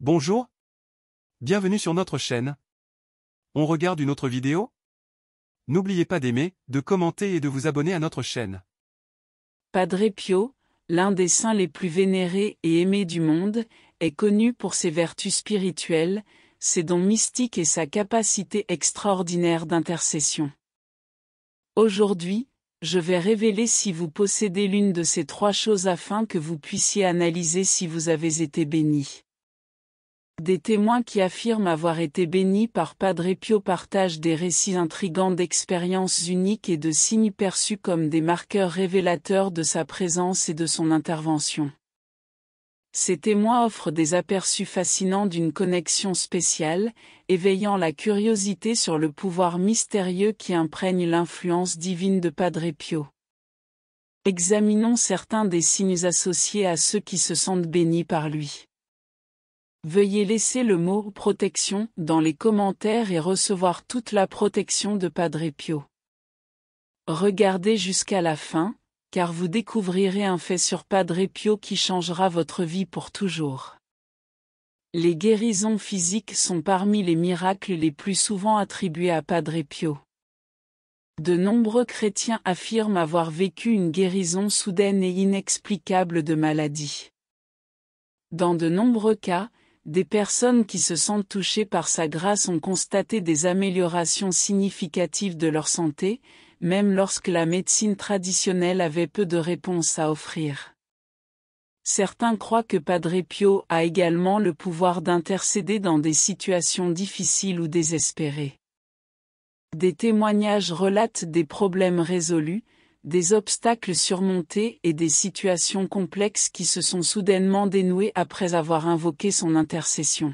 Bonjour, bienvenue sur notre chaîne. On regarde une autre vidéo? N'oubliez pas d'aimer, de commenter et de vous abonner à notre chaîne. Padre Pio, l'un des saints les plus vénérés et aimés du monde, est connu pour ses vertus spirituelles, ses dons mystiques et sa capacité extraordinaire d'intercession. Aujourd'hui, je vais révéler si vous possédez l'une de ces trois choses afin que vous puissiez analyser si vous avez été béni. Des témoins qui affirment avoir été bénis par Padre Pio partagent des récits intrigants d'expériences uniques et de signes perçus comme des marqueurs révélateurs de sa présence et de son intervention. Ces témoins offrent des aperçus fascinants d'une connexion spéciale, éveillant la curiosité sur le pouvoir mystérieux qui imprègne l'influence divine de Padre Pio. Examinons certains des signes associés à ceux qui se sentent bénis par lui. Veuillez laisser le mot « protection » dans les commentaires et recevoir toute la protection de Padre Pio. Regardez jusqu'à la fin, car vous découvrirez un fait sur Padre Pio qui changera votre vie pour toujours. Les guérisons physiques sont parmi les miracles les plus souvent attribués à Padre Pio. De nombreux chrétiens affirment avoir vécu une guérison soudaine et inexplicable de maladie. Dans de nombreux cas, des personnes qui se sentent touchées par sa grâce ont constaté des améliorations significatives de leur santé, même lorsque la médecine traditionnelle avait peu de réponses à offrir. Certains croient que Padre Pio a également le pouvoir d'intercéder dans des situations difficiles ou désespérées. Des témoignages relatent des problèmes résolus, des obstacles surmontés et des situations complexes qui se sont soudainement dénouées après avoir invoqué son intercession.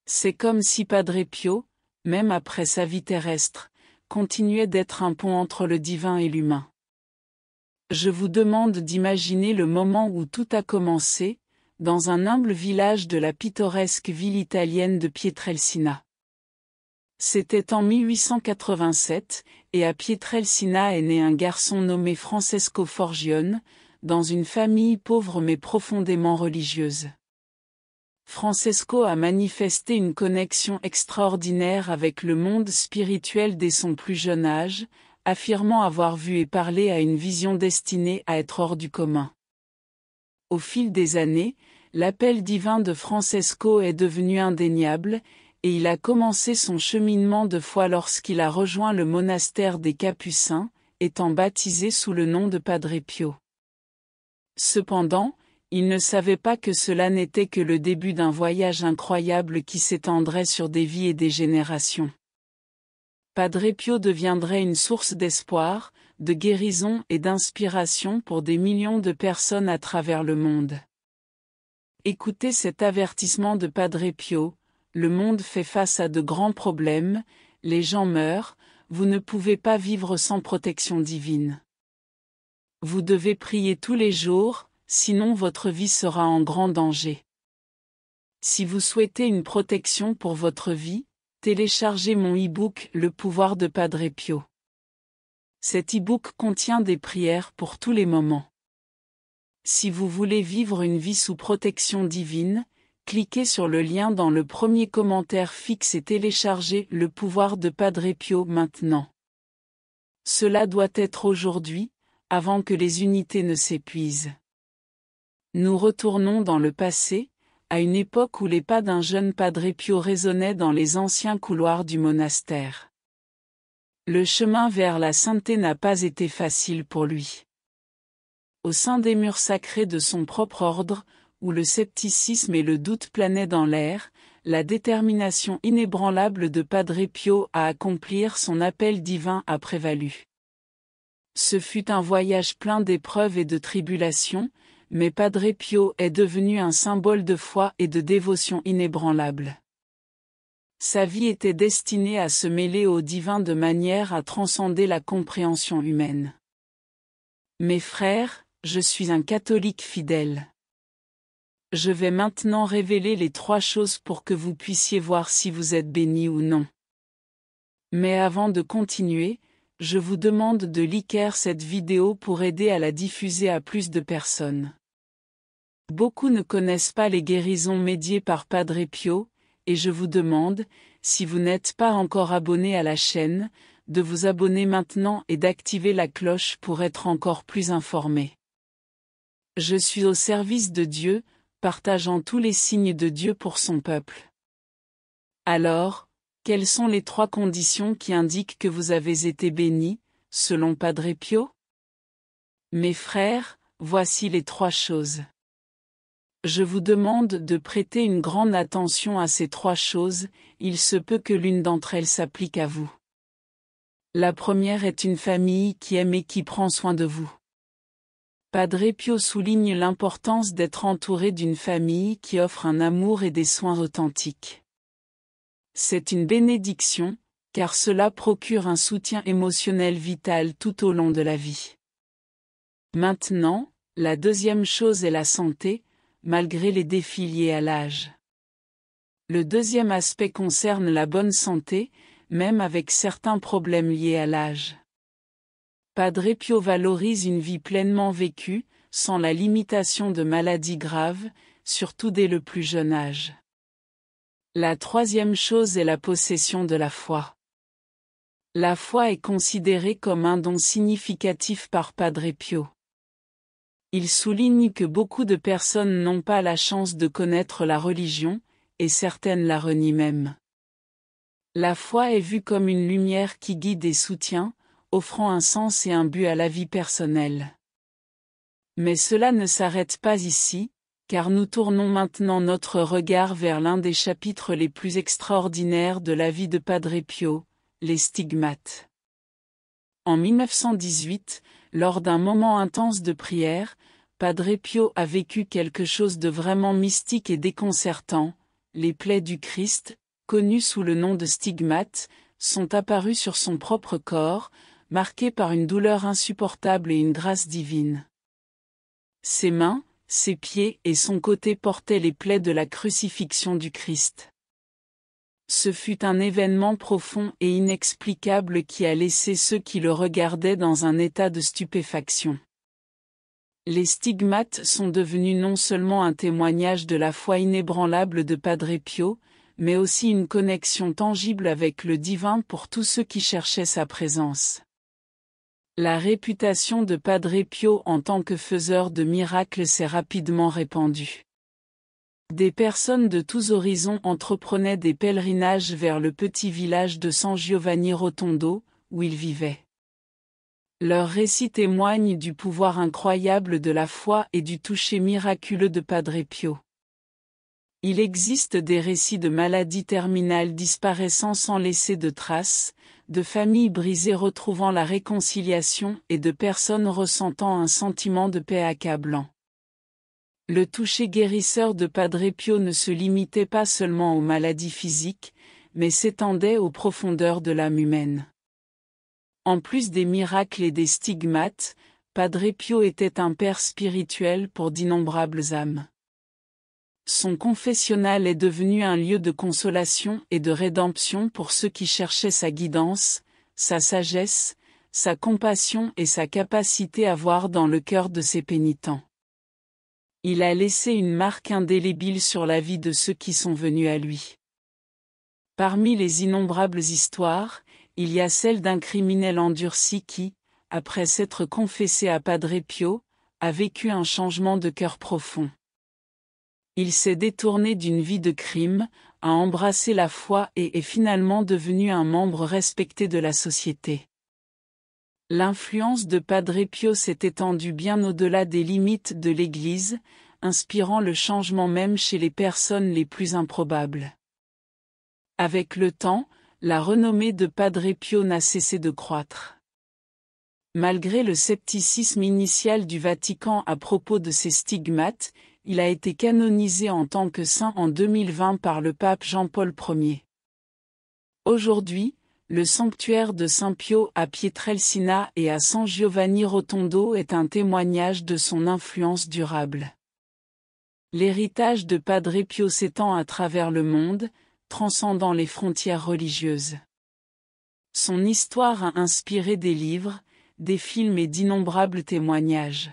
C'est comme si Padre Pio, même après sa vie terrestre, continuait d'être un pont entre le divin et l'humain. Je vous demande d'imaginer le moment où tout a commencé, dans un humble village de la pittoresque ville italienne de Pietrelcina. C'était en 1887, et à Pietrelcina est né un garçon nommé Francesco Forgione, dans une famille pauvre mais profondément religieuse. Francesco a manifesté une connexion extraordinaire avec le monde spirituel dès son plus jeune âge, affirmant avoir vu et parlé à une vision destinée à être hors du commun. Au fil des années, l'appel divin de Francesco est devenu indéniable, et il a commencé son cheminement de foi lorsqu'il a rejoint le monastère des Capucins, étant baptisé sous le nom de Padre Pio. Cependant, il ne savait pas que cela n'était que le début d'un voyage incroyable qui s'étendrait sur des vies et des générations. Padre Pio deviendrait une source d'espoir, de guérison et d'inspiration pour des millions de personnes à travers le monde. Écoutez cet avertissement de Padre Pio: le monde fait face à de grands problèmes, les gens meurent, vous ne pouvez pas vivre sans protection divine. Vous devez prier tous les jours, sinon votre vie sera en grand danger. Si vous souhaitez une protection pour votre vie, téléchargez mon e-book « Le pouvoir de Padre Pio ». Cet e-book contient des prières pour tous les moments. Si vous voulez vivre une vie sous protection divine, cliquez sur le lien dans le premier commentaire fixe et téléchargez « Le pouvoir de Padre Pio » maintenant. Cela doit être aujourd'hui, avant que les unités ne s'épuisent. Nous retournons dans le passé, à une époque où les pas d'un jeune Padre Pio résonnaient dans les anciens couloirs du monastère. Le chemin vers la sainteté n'a pas été facile pour lui. Au sein des murs sacrés de son propre ordre, où le scepticisme et le doute planaient dans l'air, la détermination inébranlable de Padre Pio à accomplir son appel divin a prévalu. Ce fut un voyage plein d'épreuves et de tribulations, mais Padre Pio est devenu un symbole de foi et de dévotion inébranlable. Sa vie était destinée à se mêler au divin de manière à transcender la compréhension humaine. Mes frères, je suis un catholique fidèle. Je vais maintenant révéler les trois choses pour que vous puissiez voir si vous êtes béni ou non. Mais avant de continuer, je vous demande de liker cette vidéo pour aider à la diffuser à plus de personnes. Beaucoup ne connaissent pas les guérisons médiées par Padre Pio, et je vous demande, si vous n'êtes pas encore abonné à la chaîne, de vous abonner maintenant et d'activer la cloche pour être encore plus informé. Je suis au service de Dieu, partageant tous les signes de Dieu pour son peuple. Alors, quelles sont les 3 conditions qui indiquent que vous avez été bénis, selon Padre Pio? Mes frères, voici les 3 choses. Je vous demande de prêter une grande attention à ces 3 choses, il se peut que l'une d'entre elles s'applique à vous. La première est une famille qui aime et qui prend soin de vous. Padre Pio souligne l'importance d'être entouré d'une famille qui offre un amour et des soins authentiques. C'est une bénédiction, car cela procure un soutien émotionnel vital tout au long de la vie. Maintenant, la deuxième chose est la santé, malgré les défis liés à l'âge. Le deuxième aspect concerne la bonne santé, même avec certains problèmes liés à l'âge. Padre Pio valorise une vie pleinement vécue, sans la limitation de maladies graves, surtout dès le plus jeune âge. La troisième chose est la possession de la foi. La foi est considérée comme un don significatif par Padre Pio. Il souligne que beaucoup de personnes n'ont pas la chance de connaître la religion, et certaines la renient même. La foi est vue comme une lumière qui guide et soutient, offrant un sens et un but à la vie personnelle. Mais cela ne s'arrête pas ici, car nous tournons maintenant notre regard vers l'un des chapitres les plus extraordinaires de la vie de Padre Pio, les stigmates. En 1918, lors d'un moment intense de prière, Padre Pio a vécu quelque chose de vraiment mystique et déconcertant. Les plaies du Christ, connues sous le nom de stigmates, sont apparues sur son propre corps, marquées par une douleur insupportable et une grâce divine. Ses mains, ses pieds et son côté portaient les plaies de la crucifixion du Christ. Ce fut un événement profond et inexplicable qui a laissé ceux qui le regardaient dans un état de stupéfaction. Les stigmates sont devenus non seulement un témoignage de la foi inébranlable de Padre Pio, mais aussi une connexion tangible avec le divin pour tous ceux qui cherchaient sa présence. La réputation de Padre Pio en tant que faiseur de miracles s'est rapidement répandue. Des personnes de tous horizons entreprenaient des pèlerinages vers le petit village de San Giovanni Rotondo, où il vivait. Leurs récits témoignent du pouvoir incroyable de la foi et du toucher miraculeux de Padre Pio. Il existe des récits de maladies terminales disparaissant sans laisser de traces, de familles brisées retrouvant la réconciliation et de personnes ressentant un sentiment de paix accablant. Le toucher guérisseur de Padre Pio ne se limitait pas seulement aux maladies physiques, mais s'étendait aux profondeurs de l'âme humaine. En plus des miracles et des stigmates, Padre Pio était un père spirituel pour d'innombrables âmes. Son confessionnal est devenu un lieu de consolation et de rédemption pour ceux qui cherchaient sa guidance, sa sagesse, sa compassion et sa capacité à voir dans le cœur de ses pénitents. Il a laissé une marque indélébile sur la vie de ceux qui sont venus à lui. Parmi les innombrables histoires, il y a celle d'un criminel endurci qui, après s'être confessé à Padre Pio, a vécu un changement de cœur profond. Il s'est détourné d'une vie de crime, a embrassé la foi et est finalement devenu un membre respecté de la société. L'influence de Padre Pio s'est étendue bien au-delà des limites de l'Église, inspirant le changement même chez les personnes les plus improbables. Avec le temps, la renommée de Padre Pio n'a cessé de croître. Malgré le scepticisme initial du Vatican à propos de ses stigmates, il a été canonisé en tant que saint en 2020 par le pape Jean-Paul Ier. Aujourd'hui, le sanctuaire de Saint Pio à Pietrelcina et à San Giovanni Rotondo est un témoignage de son influence durable. L'héritage de Padre Pio s'étend à travers le monde, transcendant les frontières religieuses. Son histoire a inspiré des livres, des films et d'innombrables témoignages.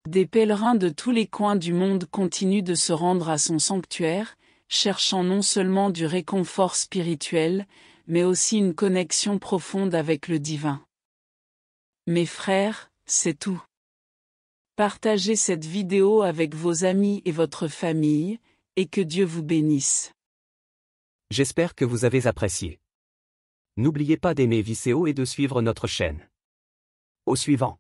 Des pèlerins de tous les coins du monde continuent de se rendre à son sanctuaire, cherchant non seulement du réconfort spirituel, mais aussi une connexion profonde avec le divin. Mes frères, c'est tout. Partagez cette vidéo avec vos amis et votre famille, et que Dieu vous bénisse. J'espère que vous avez apprécié. N'oubliez pas d'aimer Viceo et de suivre notre chaîne. Au suivant.